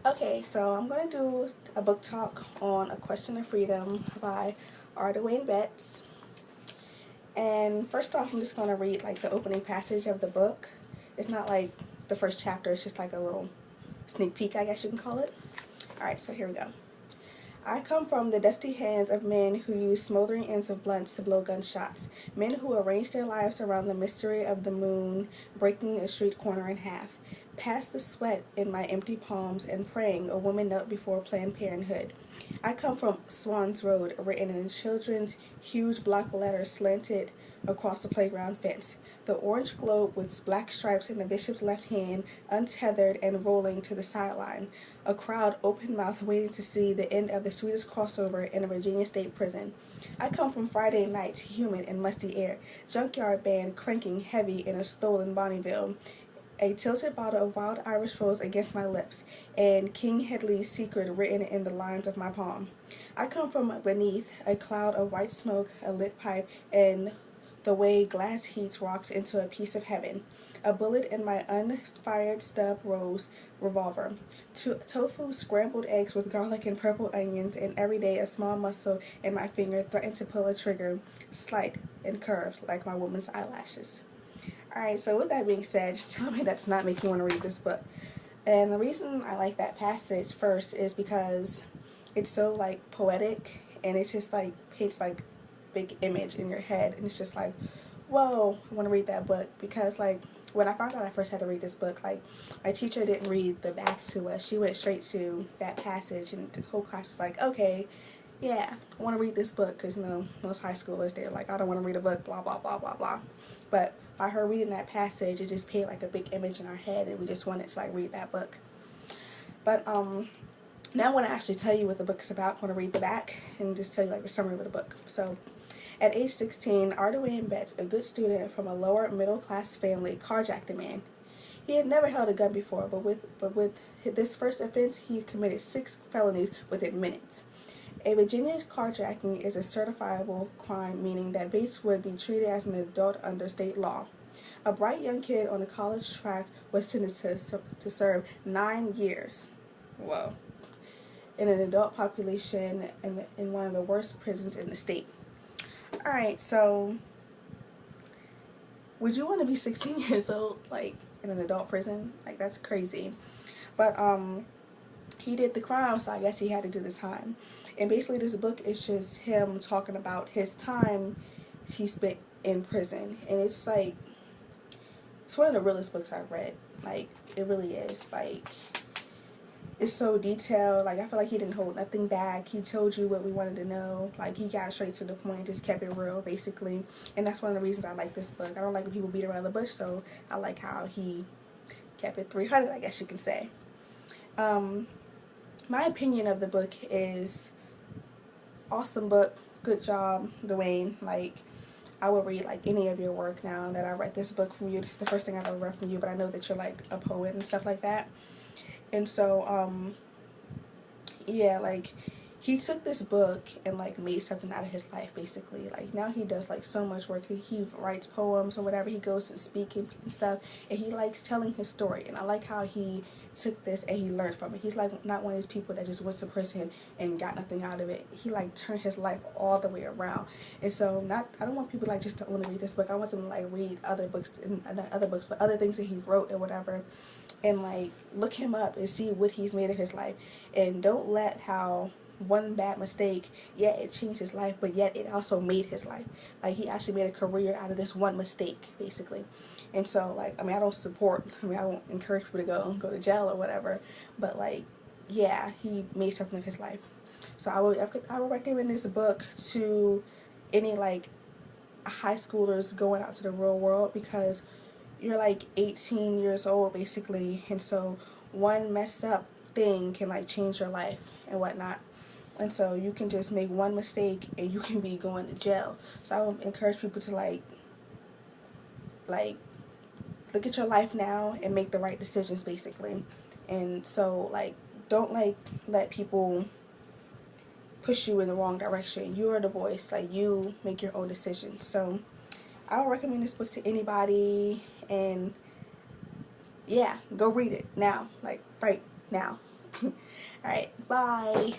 Okay, so I'm going to do a book talk on A Question of Freedom by R. Dwayne Betts. And first off, I'm just going to read like the opening passage of the book. It's not like the first chapter, it's just like a little sneak peek, I guess you can call it. Alright, so here we go. I come from the dusty hands of men who use smoldering ends of blunts to blow gunshots, men who arrange their lives around the mystery of the moon breaking a street corner in half. Past the sweat in my empty palms and praying, a woman knelt before Planned Parenthood. I come from Swans Road, written in children's huge block letters slanted across the playground fence. The orange globe with black stripes in the bishop's left hand, untethered and rolling to the sideline. A crowd open-mouthed waiting to see the end of the sweetest crossover in a Virginia state prison. I come from Friday nights, humid and musty air, junkyard band cranking heavy in a stolen Bonneville, a tilted bottle of wild Irish rose against my lips, and King Hedley's secret written in the lines of my palm. I come from beneath a cloud of white smoke, a lit pipe, and the way glass heats rocks into a piece of heaven. A bullet in my unfired stub rose revolver. Tofu, scrambled eggs with garlic and purple onions, and every day a small muscle in my finger threatened to pull a trigger, slight and curved like my woman's eyelashes. Alright, so with that being said, just tell me that does not make you want to read this book. And the reason I like that passage first is because it's so like poetic, and it just like paints like big image in your head, and it's just like, whoa, I want to read that book. Because like when I found out I first had to read this book, like my teacher didn't read the back to us. She went straight to that passage, and the whole class was like, okay, yeah, I want to read this book, because you know most high schoolers, they're like, I don't want to read a book, blah blah blah blah blah. But by her reading that passage, it just painted like a big image in our head, and we just wanted to like read that book. But now I want to actually tell you what the book is about. I want to read the back and just tell you like the summary of the book. So at age 16, R. Dwayne Betts, a good student from a lower middle class family, carjacked a man. He had never held a gun before, but with this first offense, he committed 6 felonies within minutes. A Virginia carjacking is a certifiable crime, meaning that Bates would be treated as an adult under state law. A bright young kid on the college track was sentenced to serve 9 years. Whoa. In an adult population in one of the worst prisons in the state. Alright, so would you want to be 16 years old, like, in an adult prison? Like, that's crazy. But, he did the crime, so I guess he had to do the time. And basically this book is just him talking about his time he spent in prison. And it's like, it's one of the realest books I've read. Like, it really is. Like, it's so detailed. Like, I feel like he didn't hold nothing back. He told you what we wanted to know. Like, he got straight to the point, just kept it real, basically. And that's one of the reasons I like this book. I don't like when people beat around the bush, so I like how he kept it 300, I guess you can say. My opinion of the book is awesome book. Good job, Dwayne. Like, I would read like any of your work now that I read this book from you. This is the first thing I've ever read from you, but I know that you're like a poet and stuff like that. And so, yeah, like, he took this book and like made something out of his life, basically. Like, now he does like so much work. He writes poems or whatever. He goes to speak and stuff, and he likes telling his story. And I like how he took this and he learned from it. He's like not one of these people that just went to prison and got nothing out of it. He like turned his life all the way around. And so I don't want people like just to only read this book. I want them to like read other books, and not other books, but other things that he wrote or whatever, and like look him up and see what he's made of his life. And don't let how one bad mistake, yeah, it changed his life, but yet it also made his life. Like, he actually made a career out of this one mistake, basically. And so, like, I mean, I don't encourage people to go to jail or whatever, but like, yeah, he made something of his life. So I would recommend this book to any like high schoolers going out to the real world, because you're like 18 years old basically, and so one messed up thing can like change your life and whatnot. And so you can just make one mistake and you can be going to jail. So I would encourage people to like look at your life now and make the right decisions, basically. And so like, don't like let people push you in the wrong direction. You are the voice. Like, you make your own decisions. So I would recommend this book to anybody, and yeah, go read it now, like right now. Alright, bye.